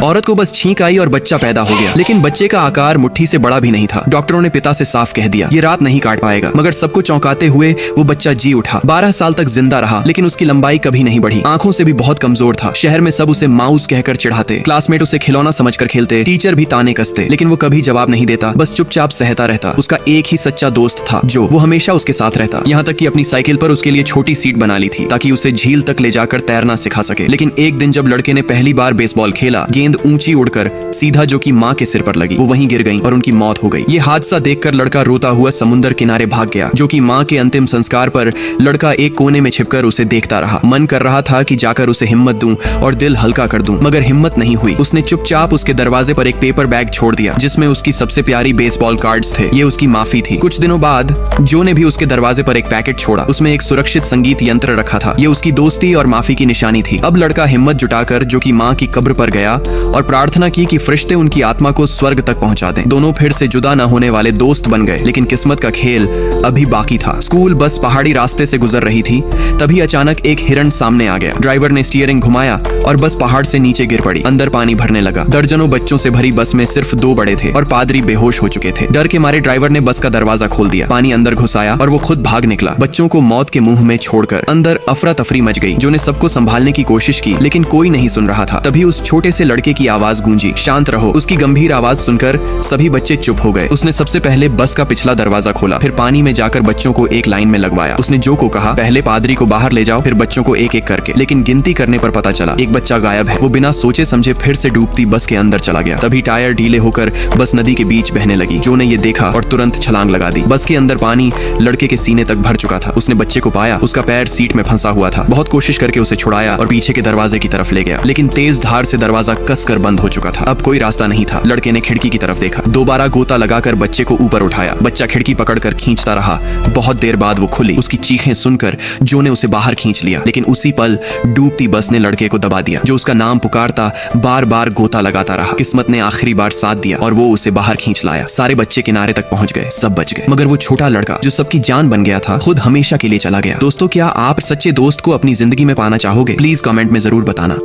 औरत को बस छींक आई और बच्चा पैदा हो गया, लेकिन बच्चे का आकार मुट्ठी से बड़ा भी नहीं था। डॉक्टरों ने पिता से साफ कह दिया, ये रात नहीं काट पाएगा। मगर सबको चौंकाते हुए वो बच्चा जी उठा। 12 साल तक जिंदा रहा, लेकिन उसकी लंबाई कभी नहीं बढ़ी। आंखों से भी बहुत कमजोर था। शहर में सब उसे माउस कहकर चिढ़ाते, क्लासमेट उसे खिलौना समझकर खेलते, टीचर भी ताने कसते, लेकिन वो कभी जवाब नहीं देता, बस चुपचाप सहता रहता। उसका एक ही सच्चा दोस्त था जो वो हमेशा उसके साथ रहता। यहाँ तक कि अपनी साइकिल पर उसके लिए छोटी सीट बना ली थी ताकि उसे झील तक ले जाकर तैरना सिखा सके। लेकिन एक दिन जब लड़के ने पहली बार बेसबॉल खेला, गेंद ऊंची उड़कर सीधा जो कि माँ के सिर पर लगी, वो वहीं गिर गई और उनकी मौत हो गई। ये हादसा देखकर लड़का रोता हुआ समुद्र किनारे भाग गया। जो कि माँ के अंतिम संस्कार पर लड़का एक कोने में छिपकर उसे देखता रहा। मन कर रहा था कि जाकर उसे हिम्मत दूं और दिल हल्का कर दूं, मगर हिम्मत नहीं हुई। उसने चुपचाप उसके दरवाजे पर एक पेपर बैग छोड़ दिया जिसमें उसकी सबसे प्यारी बेसबॉल कार्ड्स थे। ये उसकी माफी थी। कुछ दिनों बाद जो ने भी उसके दरवाजे पर एक पैकेट छोड़ा। उसमें एक सुरक्षित संगीत यंत्र रखा था। ये उसकी दोस्ती और माफी की निशानी थी। अब लड़का हिम्मत जुटाकर जो कि माँ की कब्र पर गया और प्रार्थना की कि फरिश्ते उनकी आत्मा को स्वर्ग तक पहुंचा दें। दोनों फिर से जुदा न होने वाले दोस्त बन गए, लेकिन किस्मत का खेल अभी बाकी था। स्कूल बस पहाड़ी रास्ते से गुजर रही थी, तभी अचानक एक हिरण सामने आ गया। ड्राइवर ने स्टीयरिंग घुमाया और बस पहाड़ से नीचे गिर पड़ी। अंदर पानी भरने लगा। दर्जनों बच्चों से भरी बस में सिर्फ 2 बड़े थे और पादरी बेहोश हो चुके थे। डर के मारे ड्राइवर ने बस का दरवाजा खोल दिया। पानी अंदर घुस आया और वो खुद भाग निकला, बच्चों को मौत के मुंह में छोड़कर। अंदर अफरा तफरी मच गई। जो ने सबको संभालने की कोशिश की, लेकिन कोई नहीं सुन रहा था। तभी उस छोटे से लड़के की आवाज गूंजी, शांत रहो। उसकी गंभीर आवाज सुनकर सभी बच्चे चुप हो गए। उसने सबसे पहले बस का पिछला दरवाजा खोला, फिर पानी में जाकर बच्चों को एक लाइन में लगवाया। उसने जो को कहा, पहले पादरी को बाहर ले जाओ, फिर बच्चों को एक एक करके। लेकिन गिनती करने पर पता चला एक बच्चा गायब है। वो बिना सोचे समझे फिर से डूबती बस के अंदर चला गया। तभी टायर ढीले होकर बस नदी के बीच बहने लगी। जो ने ये देखा और तुरंत छलांग लगा दी। बस के अंदर पानी लड़के के सीने तक भर चुका था। उसने बच्चे को पाया, उसका पैर सीट में फंसा हुआ था। बहुत कोशिश करके उसे छुड़ाया और पीछे के दरवाजे की तरफ ले गया, लेकिन तेज धार से दरवाजा कसकर बंद हो चुका था। अब कोई रास्ता नहीं था। लड़के ने खिड़की की तरफ देखा, दोबारा गोता लगाकर बच्चे को ऊपर उठाया। बच्चा खिड़की पकड़कर खींचता रहा। बहुत देर बाद वो खुली। उसकी चीखें सुनकर जो ने उसे बाहर खींच लिया, लेकिन उसी पल डूबती बस ने लड़के को दबा दिया। जो उसका नाम पुकारता बार बार गोता लगाता रहा। किस्मत ने आखिरी बार साथ दिया और वो उसे बाहर खींच लाया। सारे बच्चे किनारे तक पहुंच गए, सब बच गए, मगर वो छोटा लड़का जो सबकी जान बन गया था, खुद हमेशा के लिए चला गया। दोस्तों, क्या आप सच्चे दोस्त को अपनी जिंदगी में पाना चाहोगे? प्लीज कमेंट में जरूर बताना।